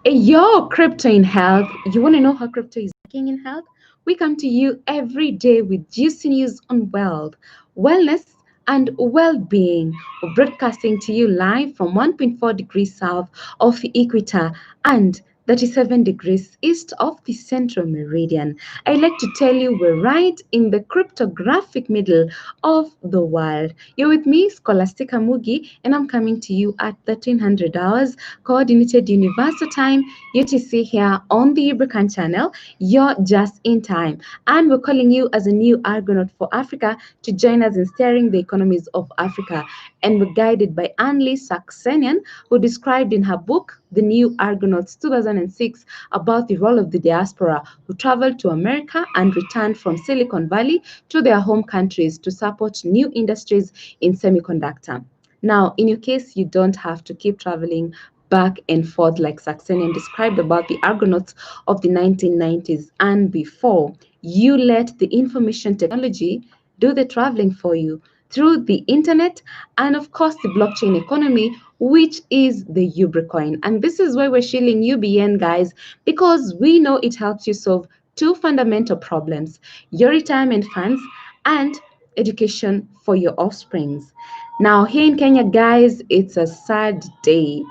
Hey, yo, crypto in health. You want to know how crypto is working in health? We come to you every day with juicy news on wealth, wellness, and well-being. We're broadcasting to you live from 1.4 degrees south of the equator and 37 degrees east of the central meridian. I like to tell you we're right in the cryptographic middle of the world. You're with me, Scholastica Mugi, and I'm coming to you at 1300 hours, Coordinated Universal Time, UTC here on the Ubricoin channel. You're just in time. And we're calling you as a new argonaut for Africa to join us in steering the economies of Africa. And we're guided by Annlee Saxenian, who described in her book, The New Argonauts 2006, about the role of the diaspora who traveled to America and returned from Silicon Valley to their home countries to support new industries in semiconductor. Now, in your case, you don't have to keep traveling back and forth like Saxenian described about the argonauts of the 1990s and before. You let the information technology do the traveling for you through the internet and, of course, the blockchain economy, which is the Ubricoin. And this is why we're shilling UBN, guys, because we know it helps you solve two fundamental problems: your retirement funds and education for your offsprings. Now, here in Kenya, guys, it's a sad day.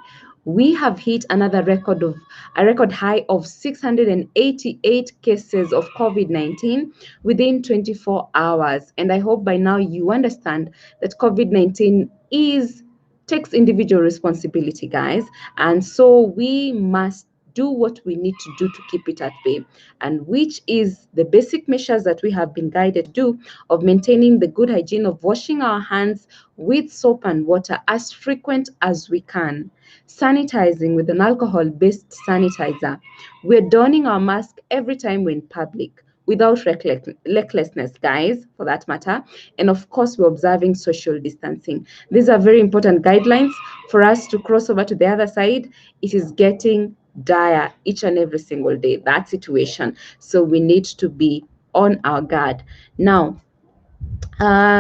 We have hit another record high of 688 cases of COVID-19 within 24 hours. And I hope by now you understand that COVID-19 is takes individual responsibility, guys. And so we must do what we need to do to keep it at bay, and which is the basic measures that we have been guided to do of maintaining the good hygiene of washing our hands with soap and water as frequent as we can, sanitizing with an alcohol-based sanitizer. We're donning our mask every time we're in public without recklessness, guys, for that matter. And of course, we're observing social distancing. These are very important guidelines for us to cross over to the other side. It is getting dire each and every single day, that situation. So we need to be on our guard. Now,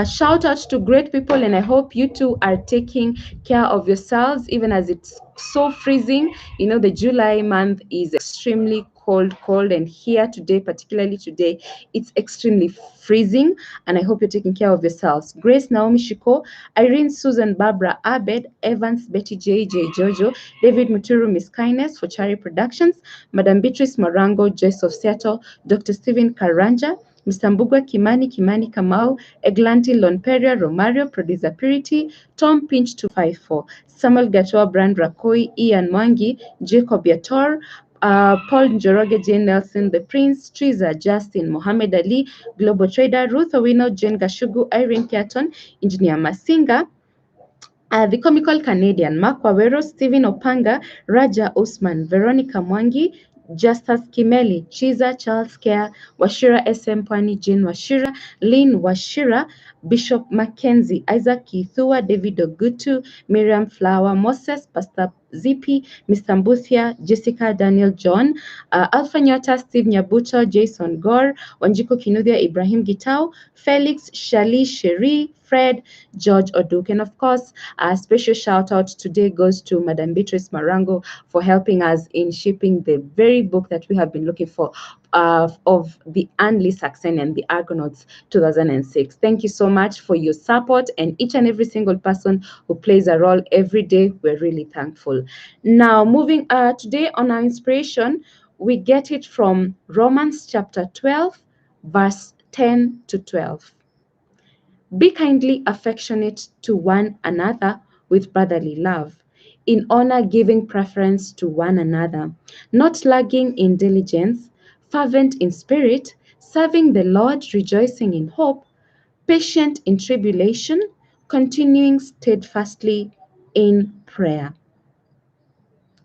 shout out to great people, and I hope you too are taking care of yourselves, even as it's so freezing. You know, the July month is extremely cold, and here today, particularly today, it's extremely freezing. And I hope you're taking care of yourselves. Grace Naomi Shiko, Irene Susan Barbara Abed, Evans Betty J Jojo, David Muturu, Miss Kindness for Cherry Productions, Madam Beatrice Morango, Joyce of Seattle, Dr. Stephen Karanja, Mr. Mbugwa Kimani Kamau, Eglanti Lonperia Romario, Producer Purity, Tom Pinch 254, Samuel Gatoa, Brand Rakoi, Ian Mwangi, Jacob Yator, Paul Njoroge, Jane Nelson, The Prince, Triza, Justin, Mohammed Ali, Global Trader, Ruth Owino, Jane Gashugu, Irene Kiaton, Engineer Masinga, the comical Canadian, Mark Wawero, Stephen Opanga, Raja Usman, Veronica Mwangi, Justus Kimeli, Chiza, Charles Care, Washira SM Pwani, Jane Washira, Lynn Washira, Bishop Mackenzie, Isaac Kithua, David Ogutu, Miriam Flower, Moses, Pastor Zippy, Mr. Mbuthia, Jessica Daniel John, Alpha Nyota, Steve Nyabuto, Jason Gore, Wanjiko Kinuthia, Ibrahim Gitau, Felix, Shali, Sherry, Fred, George Oduk. And of course, a special shout out today goes to Madam Beatrice Marango for helping us in shipping the very book that we have been looking for, of the Annlee Saxenian, the Argonauts 2006. Thank you so much for your support, and each and every single person who plays a role every day. We're really thankful. Now, moving today on our inspiration, we get it from Romans chapter 12, verse 10 to 12. Be kindly affectionate to one another with brotherly love, in honor giving preference to one another, not lagging in diligence, fervent in spirit, serving the Lord, rejoicing in hope, patient in tribulation, continuing steadfastly in prayer.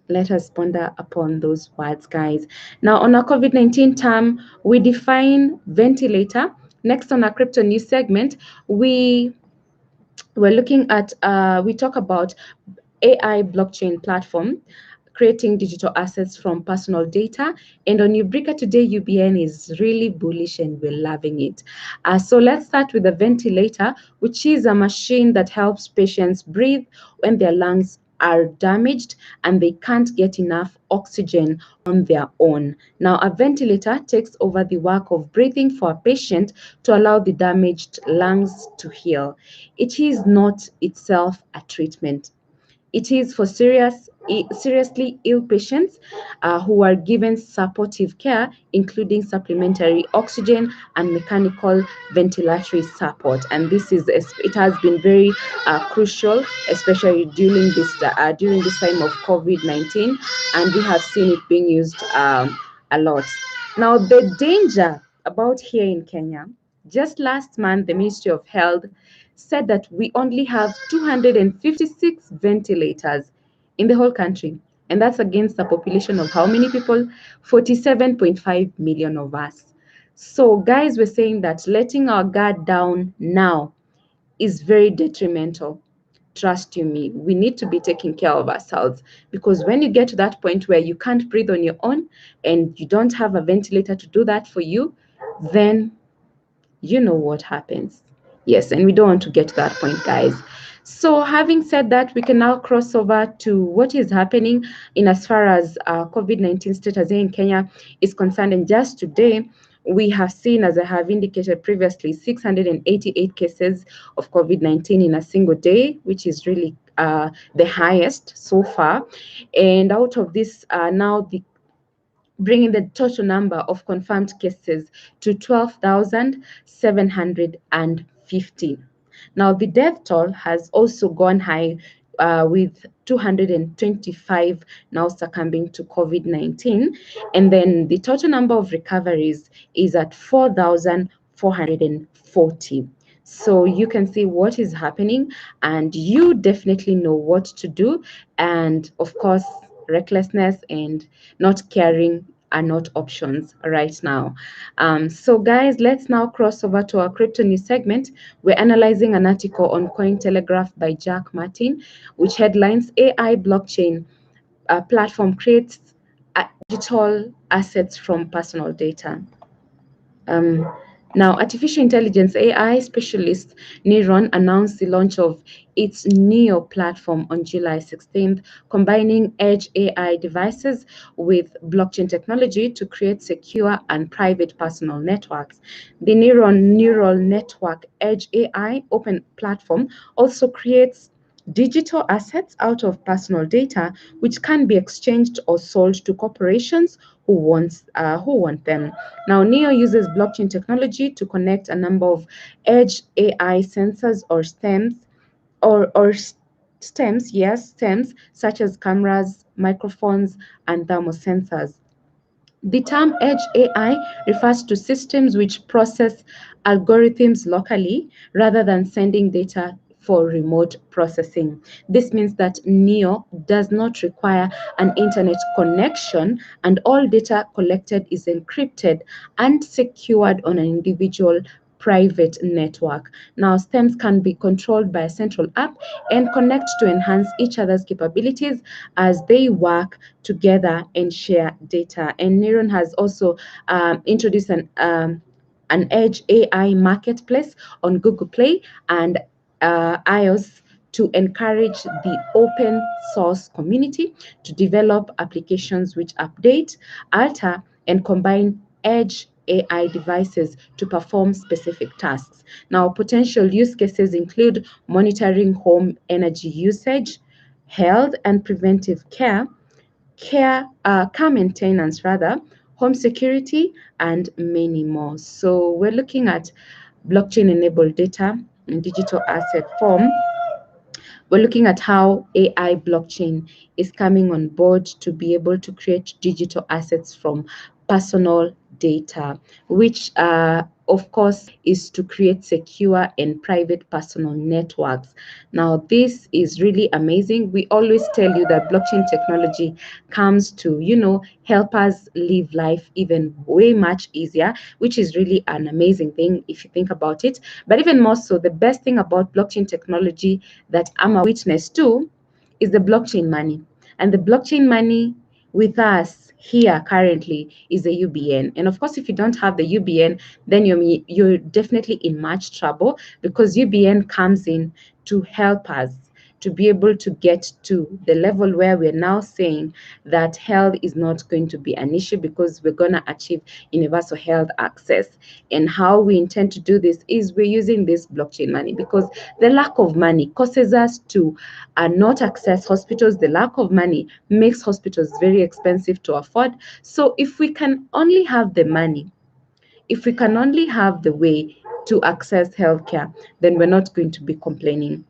Let us ponder upon those words, guys. Now, on our COVID-19 term, we define ventilator. Next, on our crypto news segment, we're looking at, we talk about AI blockchain platform, creating digital assets from personal data. And on Ubrica today, UBN is really bullish and we're loving it. So let's start with the ventilator, which is a machine that helps patients breathe when their lungs are damaged and they can't get enough oxygen on their own. Now, a ventilator takes over the work of breathing for a patient to allow the damaged lungs to heal. It is not itself a treatment. It is for seriously ill patients who are given supportive care, including supplementary oxygen and mechanical ventilatory support. And it has been very crucial, especially during this time of COVID-19, and we have seen it being used a lot. Now, the danger about here in Kenya, just last month, the Ministry of Health said that we only have 256 ventilators in the whole country. And that's against a population of how many people? 47.5 million of us. So, guys, we're saying that letting our guard down now is very detrimental. Trust you me, we need to be taking care of ourselves, because when you get to that point where you can't breathe on your own and you don't have a ventilator to do that for you, then you know what happens. Yes, and we don't want to get to that point, guys. So having said that, we can now cross over to what is happening in as far as COVID-19 status here in Kenya is concerned. And just today, we have seen, as I have indicated previously, 688 cases of COVID-19 in a single day, which is really the highest so far. And out of this, now the bringing the total number of confirmed cases to 12,750. Now, the death toll has also gone high, with 225 now succumbing to COVID-19. And then the total number of recoveries is at 4,440. So you can see what is happening, and you definitely know what to do. And of course, recklessness and not caring are not options right now. So guys, let's now cross over to our crypto news segment. We're analyzing an article on Cointelegraph by Jack Martin, which headlines AI blockchain platform creates digital assets from personal data. Um, Now, artificial intelligence AI specialist Neuron announced the launch of its Neo platform on July 16th, combining edge AI devices with blockchain technology to create secure and private personal networks. The Neuron Neural Network Edge AI open platform also creates digital assets out of personal data, which can be exchanged or sold to corporations who want them. Now, Neo uses blockchain technology to connect a number of edge AI sensors or stems, such as cameras, microphones, and thermosensors. The term edge AI refers to systems which process algorithms locally rather than sending data for remote processing. This means that NEO does not require an internet connection, and all data collected is encrypted and secured on an individual private network. Now, stems can be controlled by a central app and connect to enhance each other's capabilities as they work together and share data. And Neuron has also introduced an Edge AI marketplace on Google Play and iOS to encourage the open source community to develop applications which update, alter, and combine edge AI devices to perform specific tasks. Now, potential use cases include monitoring home energy usage, health and preventive car maintenance rather, home security, and many more. So we're looking at blockchain-enabled data in digital asset form. We're looking at how AI blockchain is coming on board to be able to create digital assets from personal data, which of course is to create secure and private personal networks. Now, this is really amazing. We always tell you that blockchain technology comes to, help us live life even way much easier, which is really an amazing thing if you think about it. But even more so, the best thing about blockchain technology that I'm a witness to is the blockchain money. And the blockchain money with us here currently is the UBN. And of course, if you don't have the UBN, then you're definitely in much trouble, because UBN comes in to help us to be able to get to the level where we're now saying that health is not going to be an issue because we're going to achieve universal health access. And how we intend to do this is we're using this blockchain money, because the lack of money causes us to not access hospitals. The lack of money makes hospitals very expensive to afford. So if we can only have the money, if we can only have the way to access healthcare, then we're not going to be complaining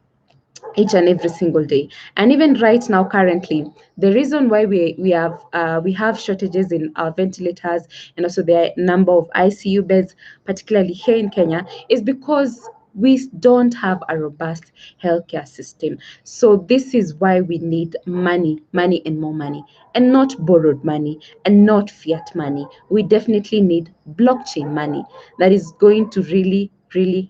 each and every single day. And even right now, currently, the reason why we have shortages in our ventilators and also the number of ICU beds, particularly here in Kenya, is because we don't have a robust healthcare system. So this is why we need money, money and more money, and not borrowed money and not fiat money. We definitely need blockchain money that is going to really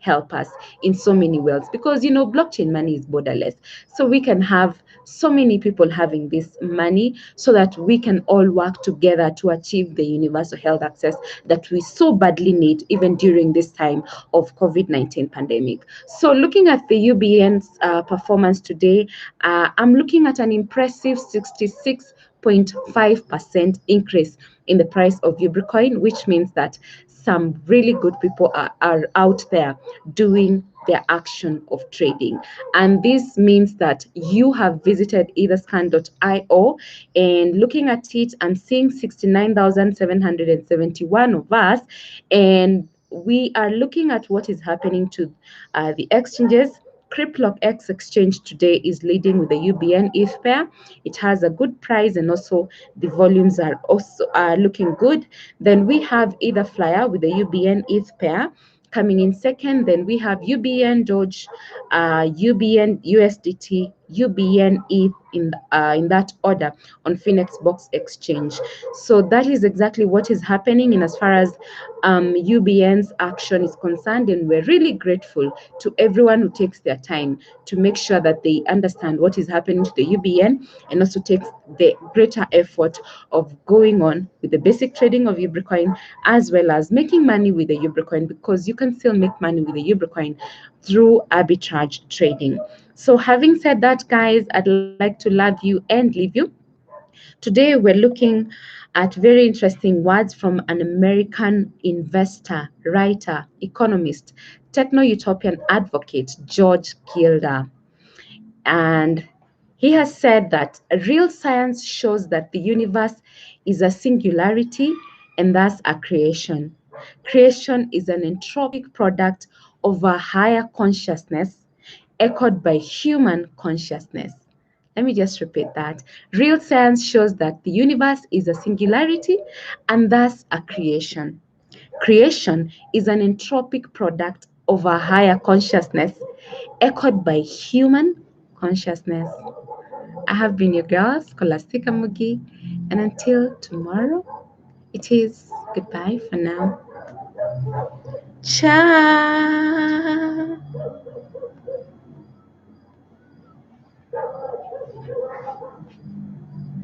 help us in so many ways, because blockchain money is borderless. So we can have so many people having this money so that we can all work together to achieve the universal health access that we so badly need, even during this time of COVID-19 pandemic. So looking at the UBN's performance today, I'm looking at an impressive 66.5% increase in the price of Ubricoin, which means that some really good people are out there doing their action of trading. And this means that you have visited either scan.io, and looking at it, I'm seeing 69,771 of us, and we are looking at what is happening to the exchanges. Cryptlock X exchange today is leading with the UBN ETH pair. It has a good price, and also the volumes are also looking good. Then we have Ether Flyer with the UBN ETH pair coming in second. Then we have UBN Doge, UBN USDT, UBN ETH in that order on Phoenix Box Exchange. So that is exactly what is happening in as far as UBN's action is concerned, and we're really grateful to everyone who takes their time to make sure that they understand what is happening to the UBN, and also takes the greater effort of going on with the basic trading of Ubricoin, as well as making money with the Ubricoin, because you can still make money with the Ubricoin through arbitrage trading. So having said that, guys, I'd like to love you and leave you. Today, we're looking at very interesting words from an American investor, writer, economist, techno utopian advocate, George Gilder. And he has said that real science shows that the universe is a singularity and thus a creation. Creation is an entropic product of a higher consciousness echoed by human consciousness. Let me just repeat that. Real science shows that the universe is a singularity and thus a creation. Creation is an entropic product of a higher consciousness echoed by human consciousness. I have been your girl, Scholastica Mugi, and until tomorrow, it is goodbye for now. Ciao.